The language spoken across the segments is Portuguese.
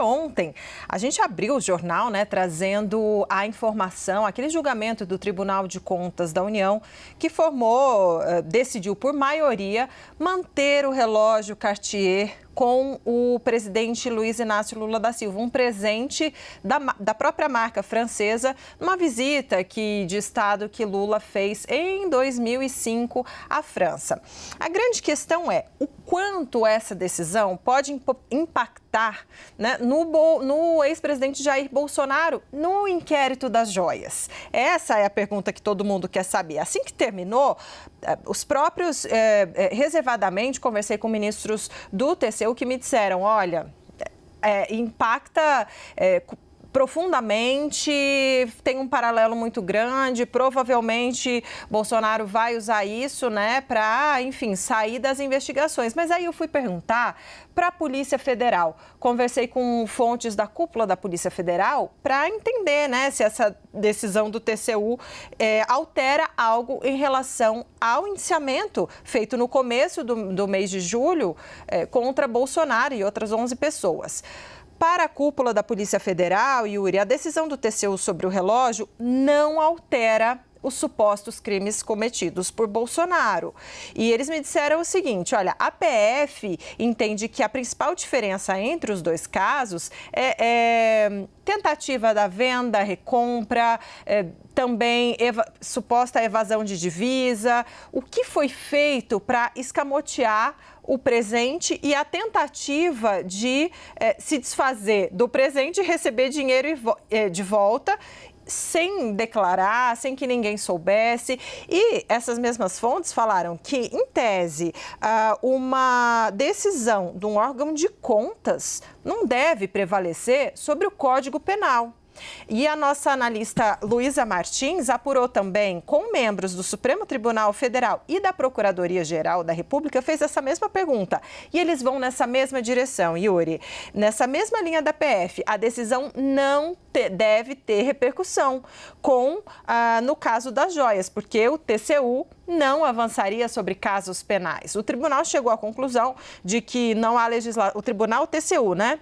Ontem, a gente abriu o jornal, né, trazendo a informação, aquele julgamento do Tribunal de Contas da União, que decidiu por maioria manter o relógio Cartier com o presidente Luiz Inácio Lula da Silva, um presente da própria marca francesa, numa visita de Estado que Lula fez em 2005 à França. A grande questão é o quanto essa decisão pode impactar, né, no ex-presidente Jair Bolsonaro no inquérito das joias. Essa é a pergunta que todo mundo quer saber. Assim que terminou, os próprios, reservadamente, conversei com ministros do TCU que me disseram, olha, impacta profundamente, tem um paralelo muito grande, provavelmente Bolsonaro vai usar isso, né, para, enfim, sair das investigações. Mas aí eu fui perguntar para a Polícia Federal, conversei com fontes da cúpula da Polícia Federal para entender, né, se essa decisão do TCU altera algo em relação ao indiciamento feito no começo do mês de julho contra Bolsonaro e outras 11 pessoas. Para a cúpula da Polícia Federal, Yuri, a decisão do TCU sobre o relógio não altera os supostos crimes cometidos por Bolsonaro. E eles me disseram o seguinte, olha, a PF entende que a principal diferença entre os dois casos é tentativa da venda, recompra, também suposta evasão de divisa. O que foi feito para escamotear o presente e a tentativa de se desfazer do presente e receber dinheiro de volta sem declarar, sem que ninguém soubesse. E essas mesmas fontes falaram que, em tese, uma decisão de um órgão de contas não deve prevalecer sobre o Código Penal. E a nossa analista Luísa Martins apurou também com membros do Supremo Tribunal Federal e da Procuradoria-Geral da República, fez essa mesma pergunta. E eles vão nessa mesma direção, Yuri. Nessa mesma linha da PF, a decisão não deve ter repercussão no caso das joias, porque o TCU não avançaria sobre casos penais. O tribunal chegou à conclusão de que não há legislação. O tribunal TCU, né?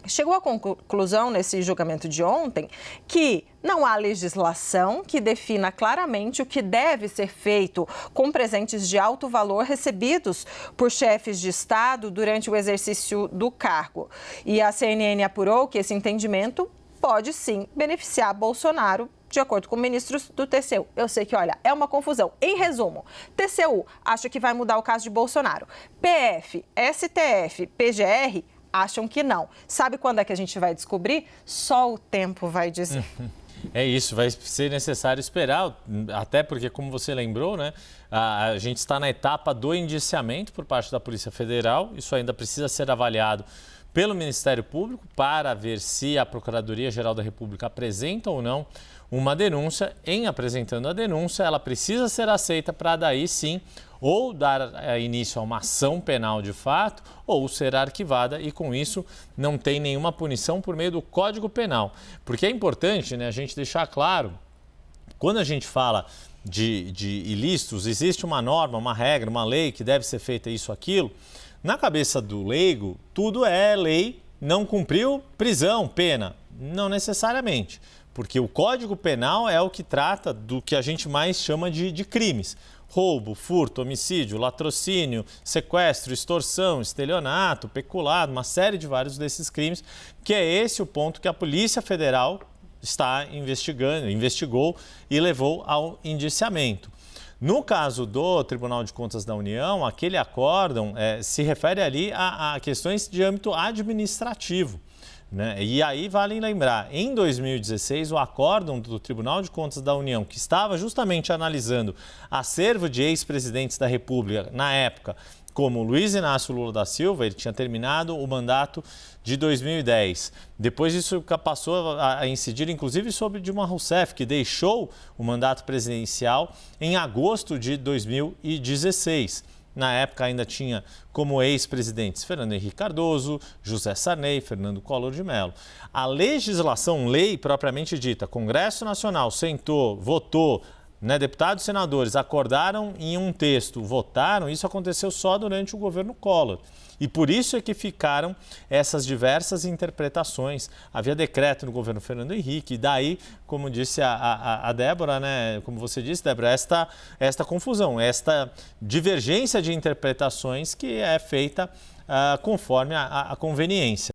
Chegou à conclusão, nesse julgamento de ontem, que não há legislação que defina claramente o que deve ser feito com presentes de alto valor recebidos por chefes de Estado durante o exercício do cargo. E a CNN apurou que esse entendimento pode, sim, beneficiar Bolsonaro, de acordo com ministros do TCU. Eu sei que, olha, é uma confusão. Em resumo, TCU acha que vai mudar o caso de Bolsonaro. PF, STF, PGR acham que não. Sabe quando é que a gente vai descobrir? Só o tempo vai dizer. É isso, vai ser necessário esperar, até porque, como você lembrou, né, a gente está na etapa do indiciamento por parte da Polícia Federal. Isso ainda precisa ser avaliado pelo Ministério Público para ver se a Procuradoria-Geral da República apresenta ou não uma denúncia. Em apresentando a denúncia, ela precisa ser aceita para daí sim ou dar início a uma ação penal de fato ou ser arquivada e com isso não tem nenhuma punição por meio do Código Penal. Porque é importante, né, a gente deixar claro, quando a gente fala de ilícitos, existe uma norma, uma regra, uma lei que deve ser feita isso, aquilo. Na cabeça do leigo, tudo é lei, não cumpriu, prisão, pena. Não necessariamente, porque o Código Penal é o que trata do que a gente mais chama de crimes. Roubo, furto, homicídio, latrocínio, sequestro, extorsão, estelionato, peculado, uma série de vários desses crimes, que é esse o ponto que a Polícia Federal investigou e levou ao indiciamento. No caso do Tribunal de Contas da União, aquele acórdão se refere ali a questões de âmbito administrativo, né? E aí vale lembrar, em 2016, o acórdão do Tribunal de Contas da União, que estava justamente analisando acervo de ex-presidentes da República, na época, como Luiz Inácio Lula da Silva, ele tinha terminado o mandato de 2010. Depois isso passou a incidir, inclusive, sobre Dilma Rousseff, que deixou o mandato presidencial em agosto de 2016. Na época ainda tinha como ex-presidentes Fernando Henrique Cardoso, José Sarney, Fernando Collor de Mello. A legislação, lei propriamente dita, Congresso Nacional sentou, votou, né, deputados e senadores acordaram em um texto, votaram, isso aconteceu só durante o governo Collor. E por isso é que ficaram essas diversas interpretações. Havia decreto no governo Fernando Henrique, e daí, como disse a Débora, né, como você disse, Débora, esta confusão, esta divergência de interpretações que é feita conforme a conveniência.